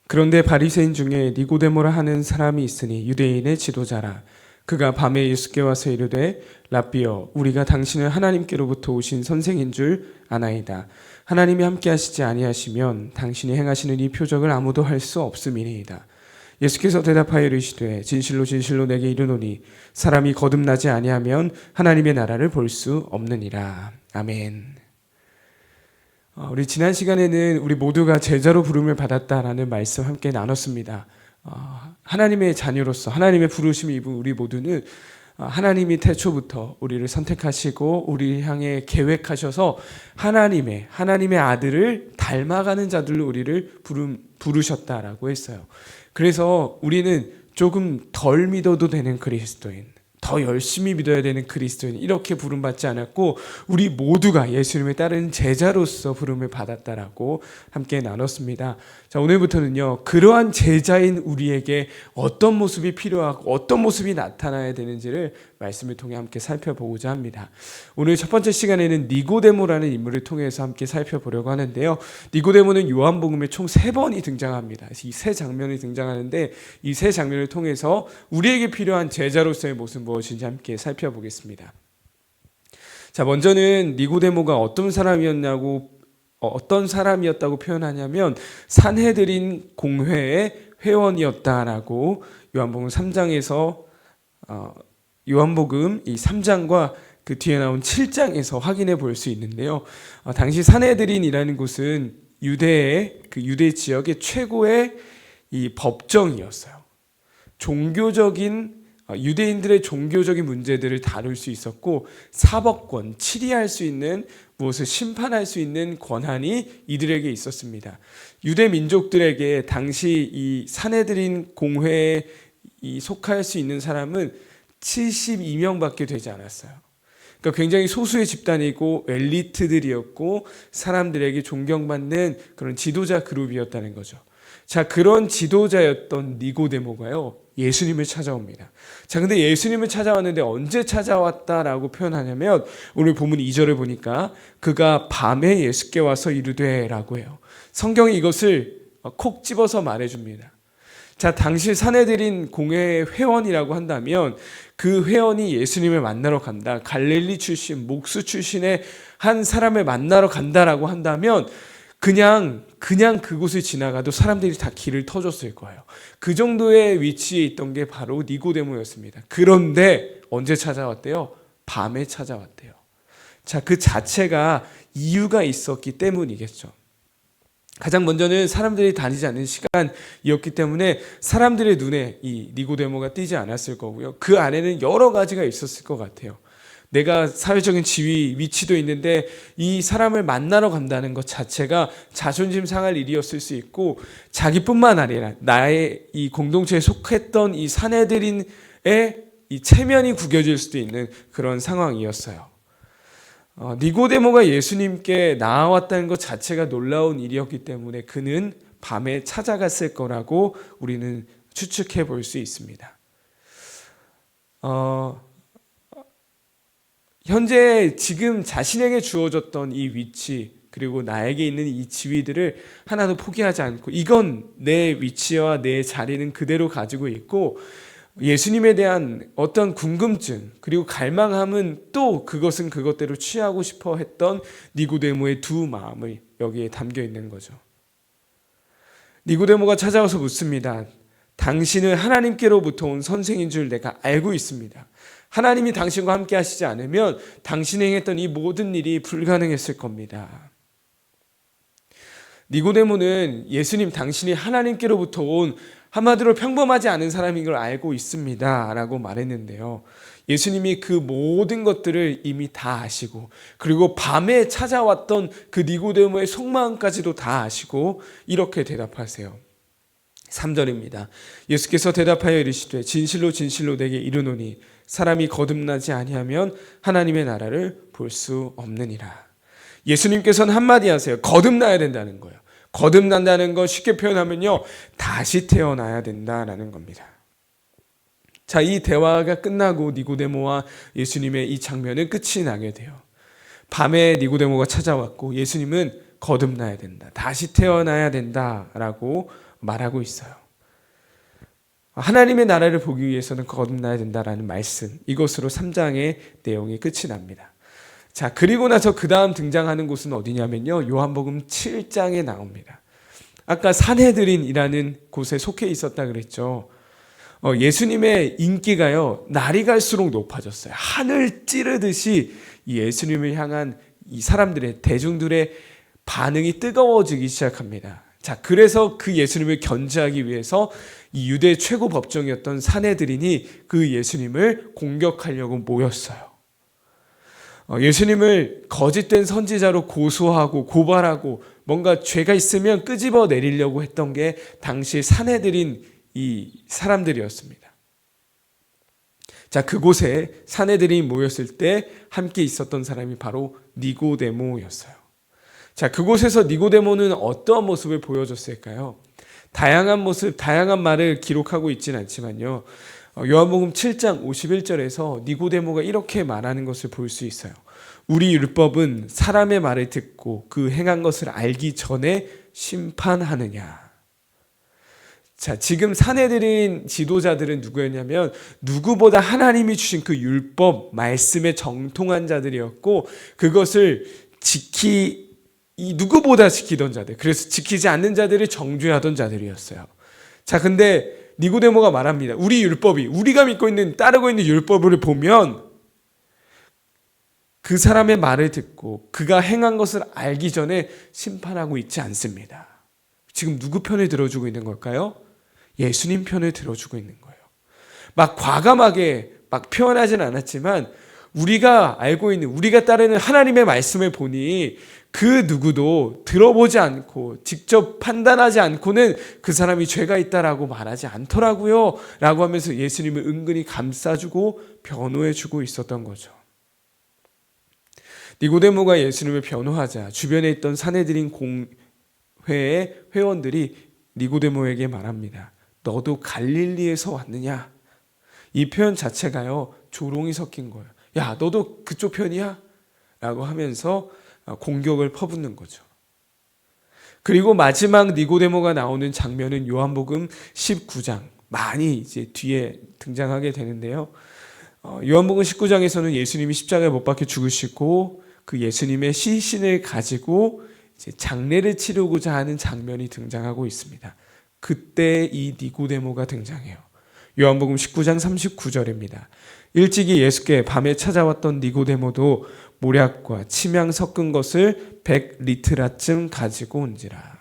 그런데 바리새인 중에 니고데모라 하는 사람이 있으니 유대인의 지도자라. 그가 밤에 예수께 와서 이르되 라삐여 우리가 당신을 하나님께로부터 오신 선생인 줄 아나이다. 하나님이 함께 하시지 아니하시면 당신이 행하시는 이 표적을 아무도 할 수 없음이니이다. 예수께서 대답하여 이르시되 진실로 진실로 내게 이르노니 사람이 거듭나지 아니하면 하나님의 나라를 볼 수 없느니라. 아멘. 우리 지난 시간에는 우리 모두가 제자로 부름을 받았다라는 말씀 함께 나눴습니다. 하나님의 자녀로서 하나님의 부르심을 입은 우리 모두는 하나님이 태초부터 우리를 선택하시고 우리 향해 계획하셔서 하나님의 아들을 닮아가는 자들로 우리를 부르셨다라고 했어요. 그래서 우리는 조금 덜 믿어도 되는 그리스도인, 더 열심히 믿어야 되는 그리스도인, 이렇게 부름받지 않았고 우리 모두가 예수님을 따르는 제자로서 부름을 받았다라고 함께 나눴습니다. 자, 오늘부터는요, 그러한 제자인 우리에게 어떤 모습이 필요하고 어떤 모습이 나타나야 되는지를 말씀을 통해 함께 살펴보고자 합니다. 오늘 첫 번째 시간에는 니고데모라는 인물을 통해서 함께 살펴보려고 하는데요. 니고데모는 요한복음에 총 3번이 등장합니다. 이 세 장면이 등장하는데 이 세 장면을 통해서 우리에게 필요한 제자로서의 모습 무엇인지 함께 살펴보겠습니다. 자, 먼저는 니고데모가 어떤 사람이었다고 표현하냐면 산헤드린 공회의 회원이었다라고 요한복음 3장에서 요한복음 이 3장과 그 뒤에 나온 7장에서 확인해 볼 수 있는데요. 당시 산헤드린이라는 곳은 유대 지역의 최고의 이 법정이었어요. 유대인들의 종교적인 문제들을 다룰 수 있었고 사법권, 치리할 수 있는, 무엇을 심판할 수 있는 권한이 이들에게 있었습니다. 유대 민족들에게 당시 이 산헤드린 공회에 속할 수 있는 사람은 72명밖에 되지 않았어요. 그러니까 굉장히 소수의 집단이고 엘리트들이었고 사람들에게 존경받는 그런 지도자 그룹이었다는 거죠. 자, 그런 지도자였던 니고데모가요, 예수님을 찾아옵니다. 자, 근데 예수님을 찾아왔는데 언제 찾아왔다라고 표현하냐면 오늘 본문 2절을 보니까 그가 밤에 예수께 와서 이르되 라고 해요. 성경이 이것을 콕 집어서 말해줍니다. 자, 당시 산헤드린 공회의 회원이라고 한다면 그 회원이 예수님을 만나러 간다, 갈릴리 출신, 목수 출신의 한 사람을 만나러 간다라고 한다면 그냥 그곳을 지나가도 사람들이 다 길을 터줬을 거예요. 그 정도의 위치에 있던 게 바로 니고데모였습니다. 그런데 언제 찾아왔대요? 밤에 찾아왔대요. 자, 그 자체가 이유가 있었기 때문이겠죠. 가장 먼저는 사람들이 다니지 않는 시간이었기 때문에 사람들의 눈에 이 니고데모가 띄지 않았을 거고요. 그 안에는 여러 가지가 있었을 것 같아요. 내가 사회적인 지위, 위치도 있는데 이 사람을 만나러 간다는 것 자체가 자존심 상할 일이었을 수 있고 자기뿐만 아니라 나의 이 공동체에 속했던 이 산헤드린의 이 체면이 구겨질 수도 있는 그런 상황이었어요. 니고데모가 예수님께 나아왔다는 것 자체가 놀라운 일이었기 때문에 그는 밤에 찾아갔을 거라고 우리는 추측해 볼 수 있습니다. 현재 지금 자신에게 주어졌던 이 위치, 그리고 나에게 있는 이 지위들을 하나도 포기하지 않고 이건 내 위치와 내 자리는 그대로 가지고 있고 예수님에 대한 어떤 궁금증 그리고 갈망함은 또 그것은 그것대로 취하고 싶어 했던 니고데모의 두 마음이 여기에 담겨 있는 거죠. 니고데모가 찾아와서 묻습니다. 당신은 하나님께로부터 온 선생인 줄 내가 알고 있습니다. 하나님이 당신과 함께 하시지 않으면 당신이 행했던 이 모든 일이 불가능했을 겁니다. 니고데모는 예수님 당신이 하나님께로부터 온 한마디로 평범하지 않은 사람인 걸 알고 있습니다 라고 말했는데요. 예수님이 그 모든 것들을 이미 다 아시고 그리고 밤에 찾아왔던 그 니고데모의 속마음까지도 다 아시고 이렇게 대답하세요. 3절입니다. 예수께서 대답하여 이르시되 진실로 진실로 내게 이르노니 사람이 거듭나지 아니하면 하나님의 나라를 볼 수 없느니라. 예수님께서는 한마디 하세요. 거듭나야 된다는 거예요. 거듭난다는 건 쉽게 표현하면요, 다시 태어나야 된다라는 겁니다. 자, 이 대화가 끝나고 니고데모와 예수님의 이 장면은 끝이 나게 돼요. 밤에 니고데모가 찾아왔고 예수님은 거듭나야 된다. 다시 태어나야 된다라고 말하고 있어요. 하나님의 나라를 보기 위해서는 거듭나야 된다라는 말씀. 이것으로 3장의 내용이 끝이 납니다. 자, 그리고 나서 그 다음 등장하는 곳은 어디냐면요. 요한복음 7장에 나옵니다. 아까 산헤드린이라는 곳에 속해 있었다 그랬죠. 예수님의 인기가요, 날이 갈수록 높아졌어요. 하늘 찌르듯이 예수님을 향한 이 사람들의, 대중들의 반응이 뜨거워지기 시작합니다. 자, 그래서 그 예수님을 견제하기 위해서 이 유대 최고 법정이었던 산헤드린이 그 예수님을 공격하려고 모였어요. 예수님을 거짓된 선지자로 고소하고 고발하고 뭔가 죄가 있으면 끄집어 내리려고 했던 게 당시 산헤드린 이 사람들이었습니다. 자, 그곳에 산헤드린이 모였을 때 함께 있었던 사람이 바로 니고데모였어요. 자, 그곳에서 니고데모는 어떠한 모습을 보여줬을까요? 다양한 모습, 다양한 말을 기록하고 있지는 않지만요. 요한복음 7장 51절에서 니고데모가 이렇게 말하는 것을 볼 수 있어요. 우리 율법은 사람의 말을 듣고 그 행한 것을 알기 전에 심판하느냐. 자, 지금 산헤드린 지도자들은 누구였냐면 누구보다 하나님이 주신 그 율법 말씀에 정통한 자들이었고 그것을 누구보다 지키던 자들, 그래서 지키지 않는 자들을 정죄하던 자들이었어요. 자, 근데 니고데모가 말합니다. 우리 율법이, 우리가 믿고 있는, 따르고 있는 율법을 보면 그 사람의 말을 듣고 그가 행한 것을 알기 전에 심판하고 있지 않습니다. 지금 누구 편을 들어주고 있는 걸까요? 예수님 편을 들어주고 있는 거예요. 막 과감하게 막 표현하진 않았지만 우리가 알고 있는, 우리가 따르는 하나님의 말씀을 보니 그 누구도 들어보지 않고 직접 판단하지 않고는 그 사람이 죄가 있다라고 말하지 않더라고요 라고 하면서 예수님을 은근히 감싸주고 변호해주고 있었던 거죠. 니고데모가 예수님을 변호하자 주변에 있던 산헤드린 공회의 회원들이 니고데모에게 말합니다. 너도 갈릴리에서 왔느냐? 이 표현 자체가요, 조롱이 섞인 거예요. 야, 너도 그쪽 편이야? 라고 하면서 공격을 퍼붓는 거죠. 그리고 마지막 니고데모가 나오는 장면은 요한복음 19장, 많이 이제 뒤에 등장하게 되는데요. 요한복음 19장에서는 예수님이 십자가에 못 박혀 죽으시고 그 예수님의 시신을 가지고 이제 장례를 치르고자 하는 장면이 등장하고 있습니다. 그때 이 니고데모가 등장해요. 요한복음 19장 39절입니다. 일찍이 예수께 밤에 찾아왔던 니고데모도 모략과 침향 섞은 것을 100리트라쯤 가지고 온지라.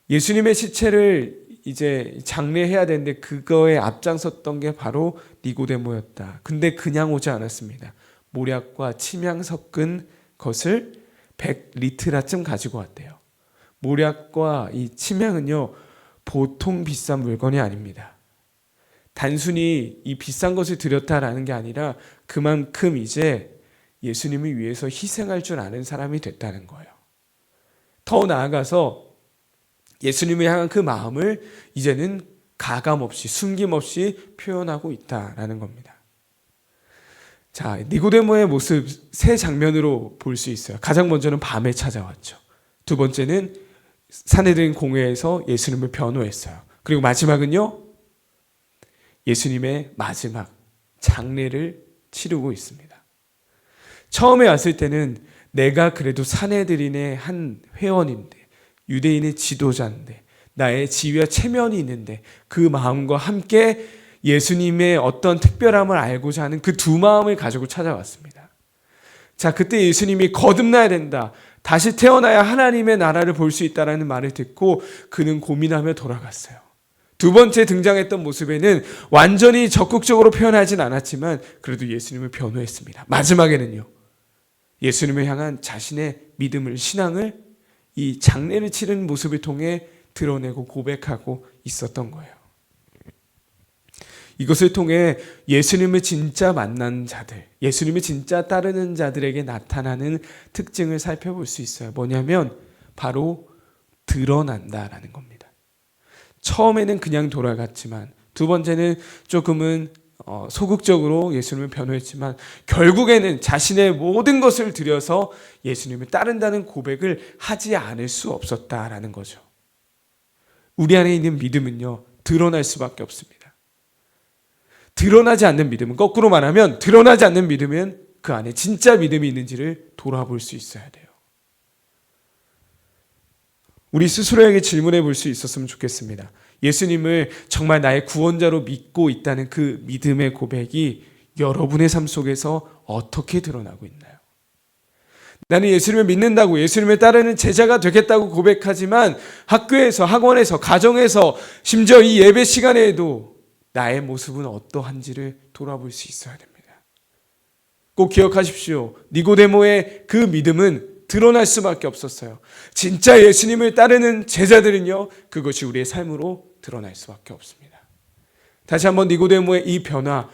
예수님의 시체를 이제 장례해야 되는데 그거에 앞장섰던 게 바로 니고데모였다. 근데 그냥 오지 않았습니다. 모략과 침향 섞은 것을 100리트라쯤 가지고 왔대요. 모략과 이 침향은요, 보통 비싼 물건이 아닙니다. 단순히 이 비싼 것을 드렸다라는 게 아니라 그만큼 이제 예수님을 위해서 희생할 줄 아는 사람이 됐다는 거예요. 더 나아가서 예수님을 향한 그 마음을 이제는 가감없이, 숨김없이 표현하고 있다라는 겁니다. 자, 니고데모의 모습 세 장면으로 볼 수 있어요. 가장 먼저는 밤에 찾아왔죠. 두 번째는 산헤드린 공회에서 예수님을 변호했어요. 그리고 마지막은요, 예수님의 마지막 장례를 치르고 있습니다. 처음에 왔을 때는 내가 그래도 산헤드린의 한 회원인데, 유대인의 지도자인데, 나의 지위와 체면이 있는데 그 마음과 함께 예수님의 어떤 특별함을 알고자 하는 그 두 마음을 가지고 찾아왔습니다. 자, 그때 예수님이 거듭나야 된다, 다시 태어나야 하나님의 나라를 볼 수 있다라는 말을 듣고 그는 고민하며 돌아갔어요. 두 번째 등장했던 모습에는 완전히 적극적으로 표현하진 않았지만 그래도 예수님을 변호했습니다. 마지막에는요, 예수님을 향한 자신의 믿음을, 신앙을 이 장례를 치르는 모습을 통해 드러내고 고백하고 있었던 거예요. 이것을 통해 예수님을 진짜 만난 자들, 예수님을 진짜 따르는 자들에게 나타나는 특징을 살펴볼 수 있어요. 뭐냐면 바로 드러난다라는 겁니다. 처음에는 그냥 돌아갔지만 두 번째는 조금은 소극적으로 예수님을 변호했지만 결국에는 자신의 모든 것을 들여서 예수님을 따른다는 고백을 하지 않을 수 없었다라는 거죠. 우리 안에 있는 믿음은요, 드러날 수밖에 없습니다. 드러나지 않는 믿음은, 거꾸로 말하면 드러나지 않는 믿음은 그 안에 진짜 믿음이 있는지를 돌아볼 수 있어야 돼요. 우리 스스로에게 질문해 볼 수 있었으면 좋겠습니다. 예수님을 정말 나의 구원자로 믿고 있다는 그 믿음의 고백이 여러분의 삶 속에서 어떻게 드러나고 있나요? 나는 예수님을 믿는다고, 예수님을 따르는 제자가 되겠다고 고백하지만 학교에서, 학원에서, 가정에서, 심지어 이 예배 시간에도 나의 모습은 어떠한지를 돌아볼 수 있어야 됩니다. 꼭 기억하십시오. 니고데모의 그 믿음은 드러날 수밖에 없었어요. 진짜 예수님을 따르는 제자들은요, 그것이 우리의 삶으로 드러날 수밖에 없습니다. 다시 한번 니고데모의 이 변화,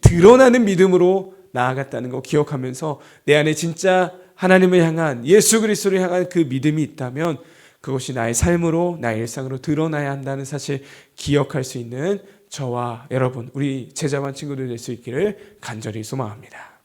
드러나는 믿음으로 나아갔다는 거 기억하면서 내 안에 진짜 하나님을 향한, 예수 그리스도를 향한 그 믿음이 있다면 그것이 나의 삶으로, 나의 일상으로 드러나야 한다는 사실 기억할 수 있는 저와 여러분, 우리 제자반 친구들 될 수 있기를 간절히 소망합니다.